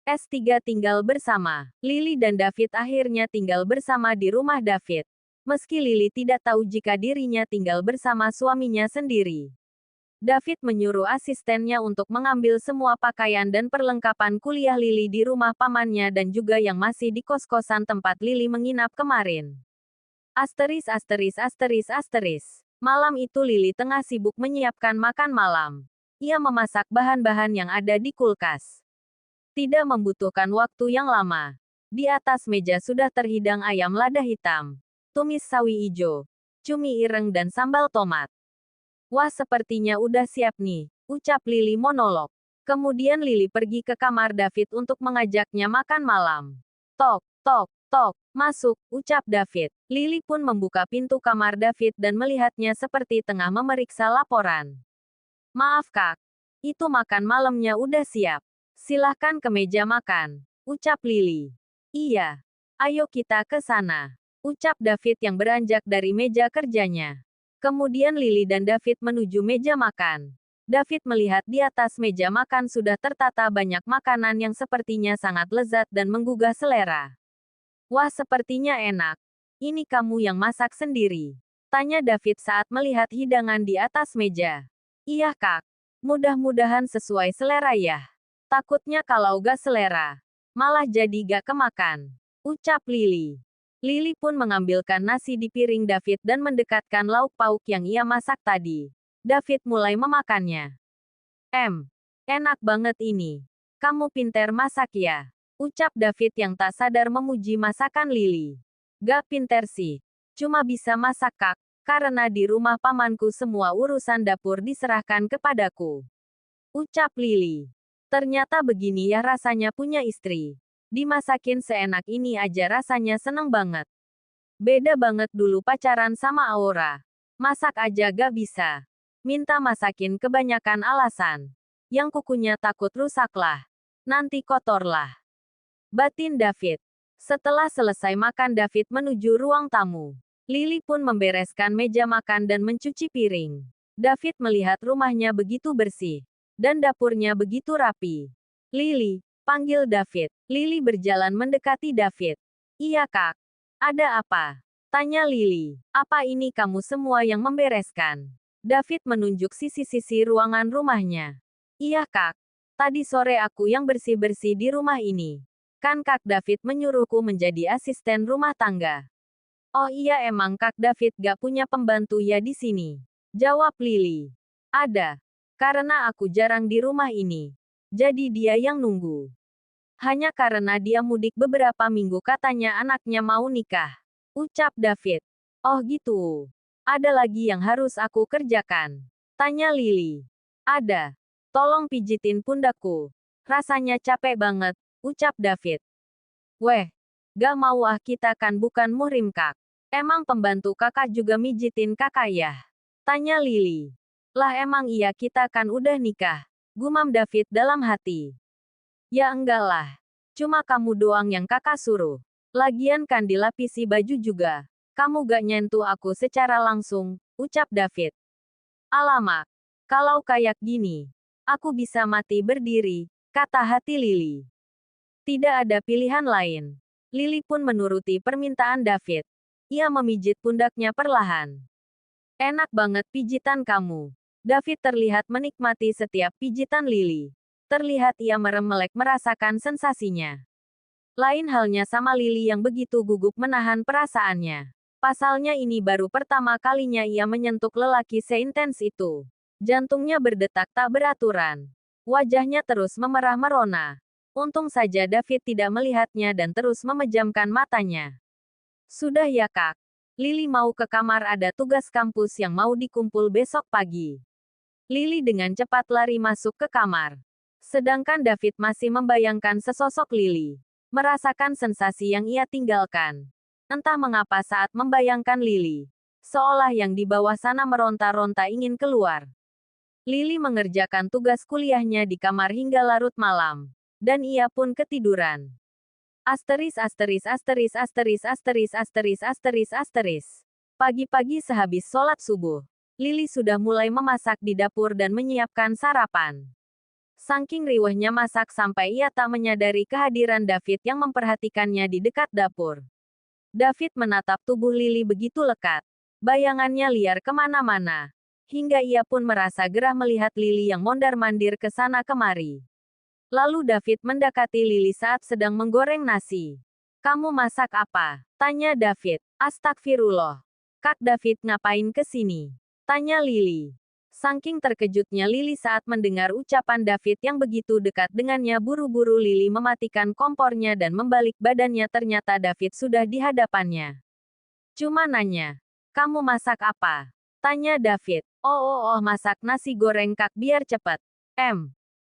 S3 tinggal bersama. Lily dan David akhirnya tinggal bersama di rumah David. Meski Lily tidak tahu jika dirinya tinggal bersama suaminya sendiri. David menyuruh asistennya untuk mengambil semua pakaian dan perlengkapan kuliah Lily di rumah pamannya dan juga yang masih di kos-kosan tempat Lily menginap kemarin. Asteris asteris asteris asteris. Malam itu Lily tengah sibuk menyiapkan makan malam. Ia memasak bahan-bahan yang ada di kulkas. Tidak membutuhkan waktu yang lama. Di atas meja sudah terhidang ayam lada hitam, tumis sawi ijo, cumi ireng dan sambal tomat. Wah, sepertinya udah siap nih, ucap Lily monolog. Kemudian Lily pergi ke kamar David untuk mengajaknya makan malam. Tok, tok, tok, masuk, ucap David. Lily pun membuka pintu kamar David dan melihatnya seperti tengah memeriksa laporan. Maaf kak, itu makan malamnya udah siap. Silahkan ke meja makan, ucap Lily. Iya, ayo kita ke sana, ucap David yang beranjak dari meja kerjanya. Kemudian Lily dan David menuju meja makan. David melihat di atas meja makan sudah tertata banyak makanan yang sepertinya sangat lezat dan menggugah selera. Wah, sepertinya enak. Ini kamu yang masak sendiri? Tanya David saat melihat hidangan di atas meja. Iya kak, mudah-mudahan sesuai selera ya. Takutnya kalau gak selera, malah jadi gak kemakan, ucap Lily. Lily pun mengambilkan nasi di piring David dan mendekatkan lauk pauk yang ia masak tadi. David mulai memakannya. Enak banget ini. Kamu pinter masak ya, ucap David yang tak sadar memuji masakan Lily. Gak pinter sih, cuma bisa masak kak, karena di rumah pamanku semua urusan dapur diserahkan kepadaku, ucap Lily. Ternyata begini ya rasanya punya istri. Dimasakin seenak ini aja rasanya seneng banget. Beda banget dulu pacaran sama Aura. Masak aja gak bisa. Minta masakin kebanyakan alasan. Yang kukunya takut rusak lah. Nanti kotor lah, batin David. Setelah selesai makan David menuju ruang tamu. Lily pun membereskan meja makan dan mencuci piring. David melihat rumahnya begitu bersih. Dan dapurnya begitu rapi. Lily, panggil David. Lily berjalan mendekati David. Iya kak. Ada apa? Tanya Lily. Apa ini kamu semua yang membereskan? David menunjuk sisi-sisi ruangan rumahnya. Iya kak. Tadi sore aku yang bersih-bersih di rumah ini. Kan kak David menyuruhku menjadi asisten rumah tangga. Oh iya emang kak David gak punya pembantu ya di sini. Jawab Lily. Ada. Karena aku jarang di rumah ini. Jadi dia yang nunggu. Hanya karena dia mudik beberapa minggu katanya anaknya mau nikah, ucap David. Oh gitu. Ada lagi yang harus aku kerjakan? Tanya Lily. Ada. Tolong pijitin pundakku. Rasanya capek banget, ucap David. Weh, gak mau ah, kita kan bukan muhrim kak. Emang pembantu kakak juga mijitin kakak ya? Tanya Lily. Lah emang iya kita kan udah nikah, gumam David dalam hati. Ya enggak lah. Cuma kamu doang yang kakak suruh. Lagian kan dilapisi baju juga. Kamu gak nyentuh aku secara langsung, ucap David. Alamak. Kalau kayak gini, aku bisa mati berdiri, kata hati Lily. Tidak ada pilihan lain. Lily pun menuruti permintaan David. Ia memijit pundaknya perlahan. Enak banget pijitan kamu. David terlihat menikmati setiap pijitan Lily. Terlihat ia merem-melek merasakan sensasinya. Lain halnya sama Lily yang begitu gugup menahan perasaannya. Pasalnya ini baru pertama kalinya ia menyentuh lelaki seintens itu. Jantungnya berdetak tak beraturan. Wajahnya terus memerah merona. Untung saja David tidak melihatnya dan terus memejamkan matanya. Sudah ya kak. Lily mau ke kamar ada tugas kampus yang mau dikumpul besok pagi. Lily dengan cepat lari masuk ke kamar. Sedangkan David masih membayangkan sesosok Lily. Merasakan sensasi yang ia tinggalkan. Entah mengapa saat membayangkan Lily. Seolah yang di bawah sana meronta-ronta ingin keluar. Lily mengerjakan tugas kuliahnya di kamar hingga larut malam. Dan ia pun ketiduran. Asteris asteris asteris asteris asteris asteris asteris asteris. Pagi-pagi sehabis sholat subuh. Lily sudah mulai memasak di dapur dan menyiapkan sarapan. Saking riwehnya masak sampai ia tak menyadari kehadiran David yang memperhatikannya di dekat dapur. David menatap tubuh Lily begitu lekat. Bayangannya liar kemana-mana. Hingga ia pun merasa gerah melihat Lily yang mondar-mandir ke sana kemari. Lalu David mendekati Lily saat sedang menggoreng nasi. "Kamu masak apa?" tanya David. "Astagfirullah. Kak David ngapain ke sini?" tanya Lily. Saking terkejutnya Lily saat mendengar ucapan David yang begitu dekat dengannya, buru-buru Lily mematikan kompornya dan membalik badannya, ternyata David sudah di hadapannya. "Cuma nanya. Kamu masak apa?" tanya David. Oh, masak nasi goreng Kak biar cepet.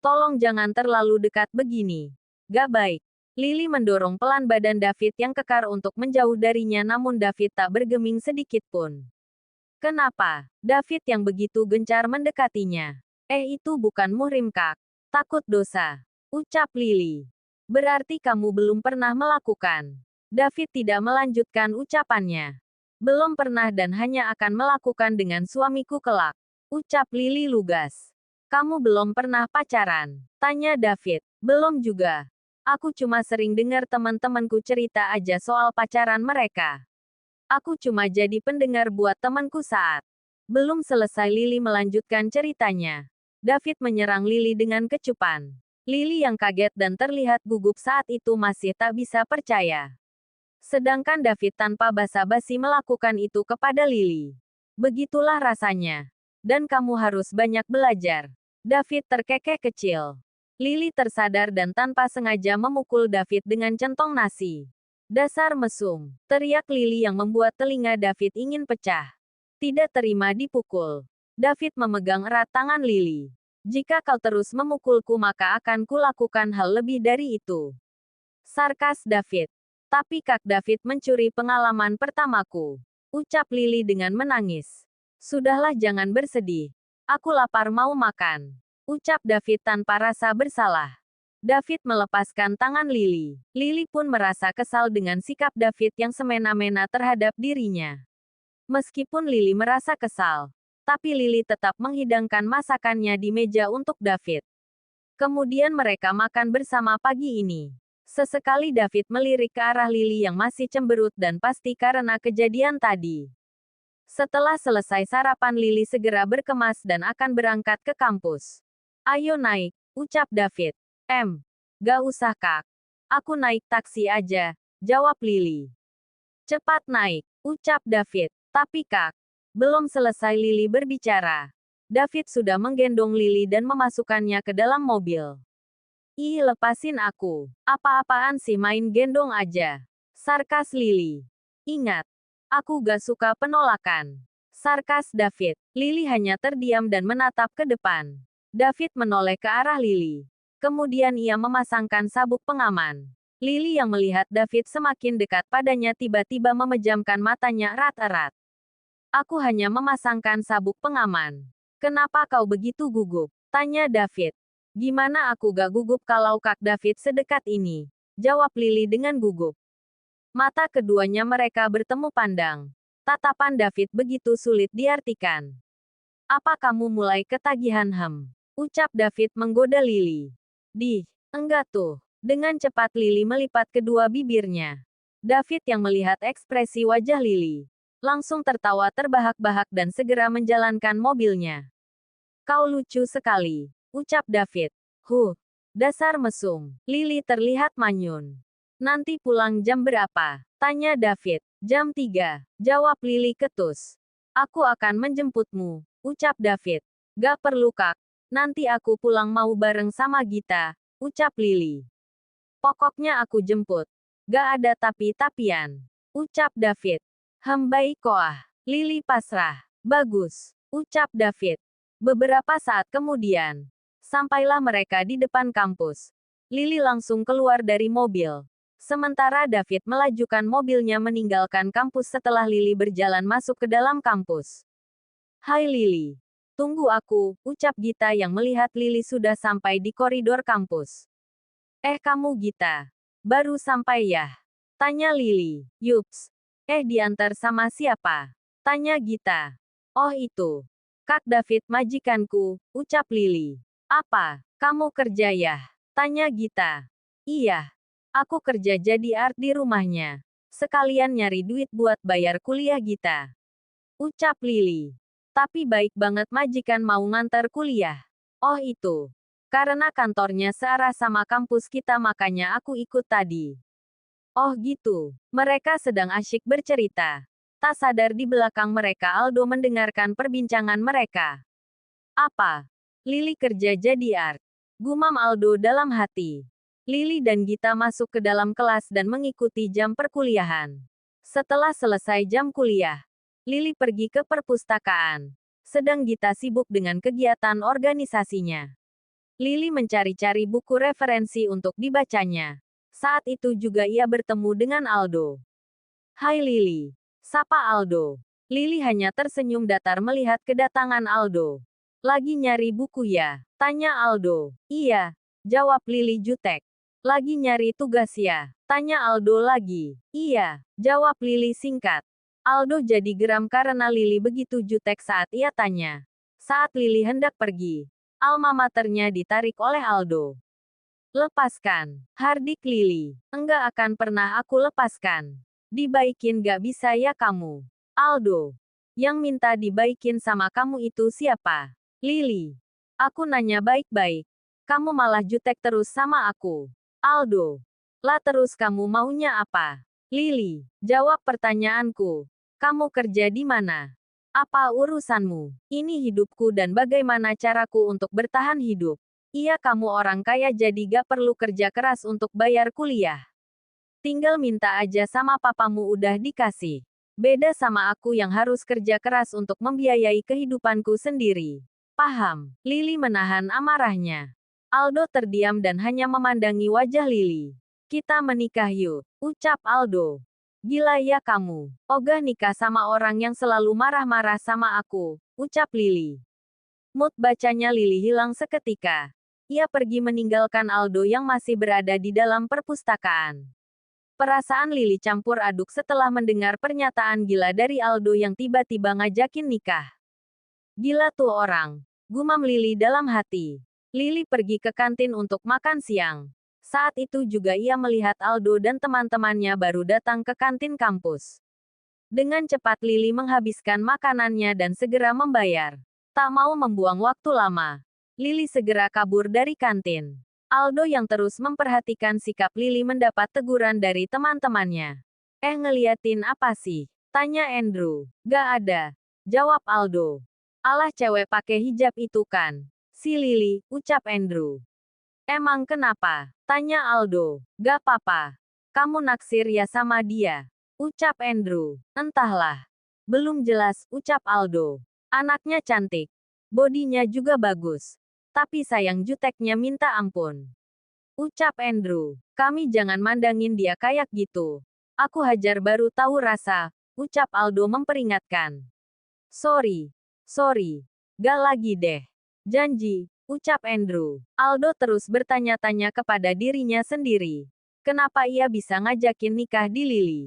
Tolong jangan terlalu dekat begini. Gak baik." Lily mendorong pelan badan David yang kekar untuk menjauh darinya, namun David tak bergeming sedikit pun. "Kenapa?" David yang begitu gencar mendekatinya. Itu bukan muhrim Kak. Takut dosa," ucap Lily. "Berarti kamu belum pernah melakukan." David tidak melanjutkan ucapannya. "Belum pernah dan hanya akan melakukan dengan suamiku kelak," ucap Lily lugas. "Kamu belum pernah pacaran?" tanya David. "Belum juga. Aku cuma sering dengar teman-temanku cerita aja soal pacaran mereka. Aku cuma jadi pendengar buat temanku saat." Belum selesai Lily melanjutkan ceritanya. David menyerang Lily dengan kecupan. Lily yang kaget dan terlihat gugup saat itu masih tak bisa percaya. Sedangkan David tanpa basa-basi melakukan itu kepada Lily. "Begitulah rasanya. Dan kamu harus banyak belajar." David terkekeh kecil. Lily tersadar dan tanpa sengaja memukul David dengan centong nasi. "Dasar mesum," teriak Lily yang membuat telinga David ingin pecah. Tidak terima dipukul. David memegang erat tangan Lily. "Jika kau terus memukulku maka akan kulakukan hal lebih dari itu," sarkas David. "Tapi Kak David mencuri pengalaman pertamaku," ucap Lily dengan menangis. "Sudahlah jangan bersedih. Aku lapar mau makan," ucap David tanpa rasa bersalah. David melepaskan tangan Lily. Lily pun merasa kesal dengan sikap David yang semena-mena terhadap dirinya. Meskipun Lily merasa kesal, tapi Lily tetap menghidangkan masakannya di meja untuk David. Kemudian mereka makan bersama pagi ini. Sesekali David melirik ke arah Lily yang masih cemberut dan pasti karena kejadian tadi. Setelah selesai sarapan, Lily segera berkemas dan akan berangkat ke kampus. "Ayo naik," ucap David. Gak usah Kak. Aku naik taksi aja," jawab Lily. "Cepat naik," ucap David. "Tapi Kak." Belum selesai Lily berbicara, David sudah menggendong Lily dan memasukkannya ke dalam mobil. "Ih, lepasin aku. Apa-apaan sih main gendong aja," sarkas Lily. "Ingat, aku gak suka penolakan," sarkas David. Lily hanya terdiam dan menatap ke depan. David menoleh ke arah Lily. Kemudian ia memasangkan sabuk pengaman. Lily yang melihat David semakin dekat padanya tiba-tiba memejamkan matanya erat-erat. "Aku hanya memasangkan sabuk pengaman. Kenapa kau begitu gugup?" tanya David. "Gimana aku gak gugup kalau Kak David sedekat ini?" jawab Lily dengan gugup. Mata keduanya mereka bertemu pandang. Tatapan David begitu sulit diartikan. "Apa kamu mulai ketagihan?" ucap David menggoda Lily. Enggak tuh." Dengan cepat Lily melipat kedua bibirnya. David yang melihat ekspresi wajah Lily, langsung tertawa terbahak-bahak dan segera menjalankan mobilnya. "Kau lucu sekali," ucap David. Dasar mesum." Lily terlihat manyun. "Nanti pulang jam berapa?" tanya David. "Jam 3, jawab Lily ketus. "Aku akan menjemputmu," ucap David. "Gak perlu Kak. Nanti aku pulang mau bareng sama Gita," ucap Lily. "Pokoknya aku jemput. Gak ada tapi-tapian," ucap David. Baik koah." Lily pasrah. "Bagus," ucap David. Beberapa saat kemudian, sampailah mereka di depan kampus. Lily langsung keluar dari mobil. Sementara David melajukan mobilnya meninggalkan kampus setelah Lily berjalan masuk ke dalam kampus. "Hai Lily. Tunggu aku," ucap Gita yang melihat Lily sudah sampai di koridor kampus. Kamu Gita. Baru sampai ya?" tanya Lily. "Yups. Diantar sama siapa?" tanya Gita. "Oh itu. Kak David majikanku," ucap Lily. "Apa?" Kamu kerja ya? Tanya Gita. Iya. Aku kerja jadi art di rumahnya. Sekalian nyari duit buat bayar kuliah Gita. Ucap Lily. Tapi baik banget majikan mau ngantar kuliah. Oh itu. Karena kantornya searah sama kampus kita makanya aku ikut tadi. Oh gitu. Mereka sedang asyik bercerita. Tak sadar di belakang mereka Aldo mendengarkan perbincangan mereka. Apa? Lily kerja jadi art. Gumam Aldo dalam hati. Lily dan Gita masuk ke dalam kelas dan mengikuti jam perkuliahan. Setelah selesai jam kuliah, Lily pergi ke perpustakaan. Sedang Gita sibuk dengan kegiatan organisasinya. Lily mencari-cari buku referensi untuk dibacanya. Saat itu juga ia bertemu dengan Aldo. Hai Lily. Sapa Aldo. Lily hanya tersenyum datar melihat kedatangan Aldo. Lagi nyari buku ya? Tanya Aldo. Iya. Jawab Lily jutek. Lagi nyari tugas ya? Tanya Aldo lagi. Iya. Jawab Lily singkat. Aldo jadi geram karena Lily begitu jutek saat ia tanya. Saat Lily hendak pergi, alma maternya ditarik oleh Aldo. Lepaskan. Hardik Lily. Enggak akan pernah aku lepaskan. Dibaikin gak bisa ya kamu? Aldo. Yang minta dibaikin sama kamu itu siapa? Lily. Aku nanya baik-baik. Kamu malah jutek terus sama aku. Aldo. Lah terus kamu maunya apa? Lily. Jawab pertanyaanku. Kamu kerja di mana? Apa urusanmu? Ini hidupku dan bagaimana caraku untuk bertahan hidup. Iya kamu orang kaya jadi gak perlu kerja keras untuk bayar kuliah. Tinggal minta aja sama papamu udah dikasih. Beda sama aku yang harus kerja keras untuk membiayai kehidupanku sendiri. Paham? Lily menahan amarahnya. Aldo terdiam dan hanya memandangi wajah Lily. Kita menikah yuk, ucap Aldo. Gila ya kamu. Ogah nikah sama orang yang selalu marah-marah sama aku, ucap Lily. Mood bacanya Lily hilang seketika. Ia pergi meninggalkan Aldo yang masih berada di dalam perpustakaan. Perasaan Lily campur aduk setelah mendengar pernyataan gila dari Aldo yang tiba-tiba ngajakin nikah. Gila tuh orang. Gumam Lily dalam hati. Lily pergi ke kantin untuk makan siang. Saat itu juga ia melihat Aldo dan teman-temannya baru datang ke kantin kampus. Dengan cepat Lily menghabiskan makanannya dan segera membayar. Tak mau membuang waktu lama. Lily segera kabur dari kantin. Aldo yang terus memperhatikan sikap Lily mendapat teguran dari teman-temannya. Ngeliatin apa sih? Tanya Andrew. Gak ada. Jawab Aldo. Alah cewek pakai hijab itu kan. Si Lily, ucap Andrew. Emang kenapa? Tanya Aldo. Gak apa-apa. Kamu naksir ya sama dia. Ucap Andrew. Entahlah. Belum jelas, ucap Aldo. Anaknya cantik. Bodinya juga bagus. Tapi sayang juteknya minta ampun. Ucap Andrew. Kami jangan mandangin dia kayak gitu. Aku hajar baru tahu rasa, ucap Aldo memperingatkan. Sorry. Gak lagi deh. Janji, ucap Andrew. Aldo terus bertanya-tanya kepada dirinya sendiri. Kenapa ia bisa ngajakin nikah di Lily?